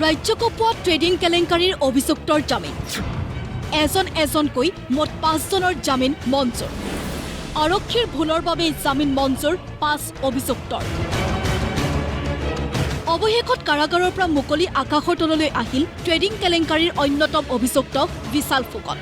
ৰাজ্যকপোৱা trading কেলেংকাৰীৰ অভিযুক্তৰ জামিন এজনকৈ মোট 5জনৰ জামিন মঞ্জুৰ আৰক্ষীৰ ভুলৰ বাবে জামিন মঞ্জুৰ 5 অভিযুক্তৰ অৱশেষত কাৰাগাৰৰ পৰা মুকলি আকাশৰ তললৈ আহিল ট্ৰেডিং কেলেংকাৰীৰ অন্যতম অভিযুক্ত বিশাল ফুকন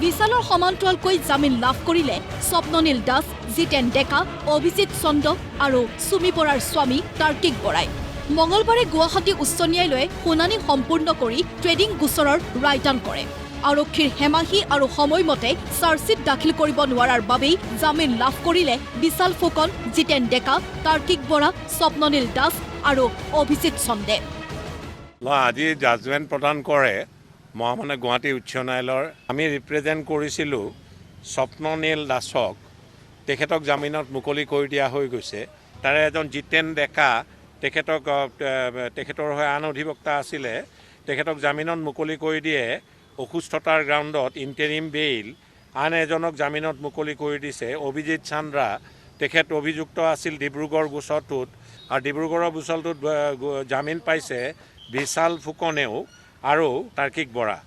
বিশালৰ সমান্তৰালকৈ জামিন লাভ কৰিলে স্বপ্ননীল দাস জিতেন ডেকা অভিজিৎ চন্দ আৰু সুমি বৰাৰ স্বামী তাৰ্কিক বৰাই মঙলবাৰে গুৱাহাটী উচ্চ ন্যায়ালয়ে শুনানি সম্পূৰ্ণ কৰি ট্ৰেডিং গোচৰৰ ৰায়দান কৰে আৰক্ষীৰ হেমাহী আৰু সময়মতে চাৰ্জশ্বিট দাখিল কৰিব নোৱাৰাৰ বাবেই জামিন লাভ কৰিলে বিশাল ফুকন জিতেন ডেকা তাৰ্কিক বৰা স্বপ্ননীল দাস আৰু অভিজিৎ চন্দে আজি জাজমেণ্ট প্ৰদান কৰে মহামান্য গুৱাহাটী উচ্চ ন্যায়ালয়ৰ আমি ৰিপ্ৰেজেণ্ট কৰিছিলোঁ স্বপ্ননীল দাসক তেখেতক জামিনত মুকলি কৰি দিয়া হৈ গৈছে তাৰে এজন জিতেন ডেকা তেখেতৰ হৈ আন অধিবক্তা আছিলে তেখেতক জামিনত মুকলি কৰি দিয়ে অসুস্থতাৰ গ্ৰাউণ্ডত ইণ্টাৰিম বেইল আন এজনক জামিনত মুকলি কৰি দিছে অভিজিৎ চান্দ্ৰা তেখেত অভিযুক্ত আছিল ডিব্ৰুগড় গোচৰটোত আৰু ডিব্ৰুগড়ৰ গোচৰটোত জামিন পাইছে বিশাল ফুকনেও আৰু তাৰ্কিক বৰা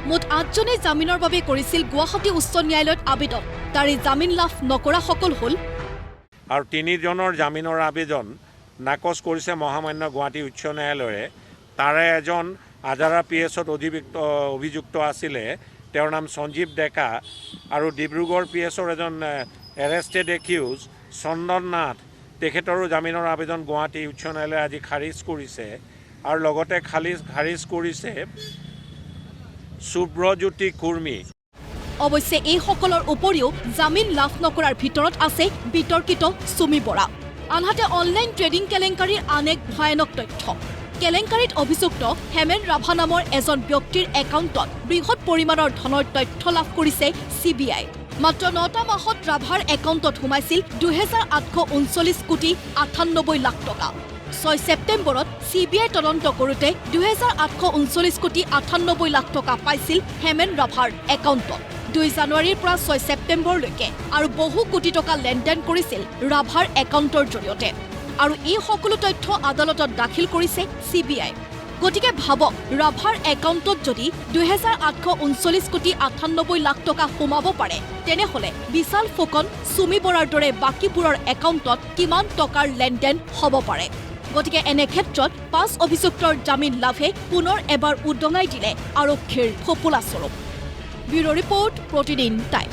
মুঠ 8জনে জামিনৰ বাবে কৰিছিল গুৱাহাটী উচ্চ ন্যায়ালয়ত আবেদন তাৰে জামিন লাভ নকৰাসকল হ'ল আৰু 3জনৰ জামিনৰ আবেদন নাকচ কৰিছে মহামান্য গুৱাহাটী উচ্চ ন্যায়ালয়ে তাৰে এজন আজাৰা PSত অভিযুক্ত আছিলে তেওঁৰ নাম সঞ্জীৱ ডেকা আৰু ডিব্ৰুগড় PSৰ এজন এৰেষ্টেড একিউজ চন্দন নাথ তেখেতৰো জামিনৰ আবেদন গুৱাহাটী উচ্চ ন্যায়ালয়ে আজি খাৰিজ কৰিছে আৰু লগতে খাৰিজ কৰিছে সুব্ৰজ্যোতি কুৰ্মী অৱশ্যে এইসকলৰ উপৰিও জামিন লাভ নকৰাৰ ভিতৰত আছে বিতৰ্কিত সুমি বৰা আনহাতে অনলাইন ট্ৰেডিং কেলেংকাৰীৰ আন এক ভয়ানক তথ্য কেলেংকাৰীত অভিযুক্ত হেমেন ৰাভা নামৰ এজন ব্যক্তিৰ একাউণ্টত বৃহৎ পৰিমাণৰ ধনৰ তথ্য লাভ কৰিছে CBI মাত্ৰ 9টা মাহত ৰাভাৰ একাউণ্টত সোমাইছিল 2,839 কোটি 98 লাখ টকা 6 ছেপ্টেম্বৰত CBI তদন্ত কৰোঁতে 2,839 কোটি 98 লাখ টকা পাইছিল হেমেন ৰাভাৰ একাউণ্টত 2 জানুৱাৰীৰ পৰা 6 ছেপ্টেম্বৰলৈকে আৰু বহু কোটি টকা লেনদেন কৰিছিল ৰাভাৰ একাউণ্টৰ জৰিয়তে আৰু এই সকলো তথ্য আদালতত দাখিল কৰিছে CBI গতিকে ভাবক ৰাভাৰ একাউণ্টত যদি 2,839 কোটি 98 লাখ টকা সোমাব পাৰে তেনেহলে বিশাল ফুকন সুমি বৰাৰ দৰে বাকীবোৰৰ একাউণ্টত কিমান টকাৰ লেনদেন হ'ব পাৰে গতিকে এনে ক্ষেত্ৰত 5 অভিযুক্তৰ জামিন লাভে পুনৰ এবাৰ উদঙাই দিলে আৰক্ষীৰ ফোপোলা স্বৰূপ ব্যুৰো ৰিপৰ্ট প্ৰতিদিন টাইম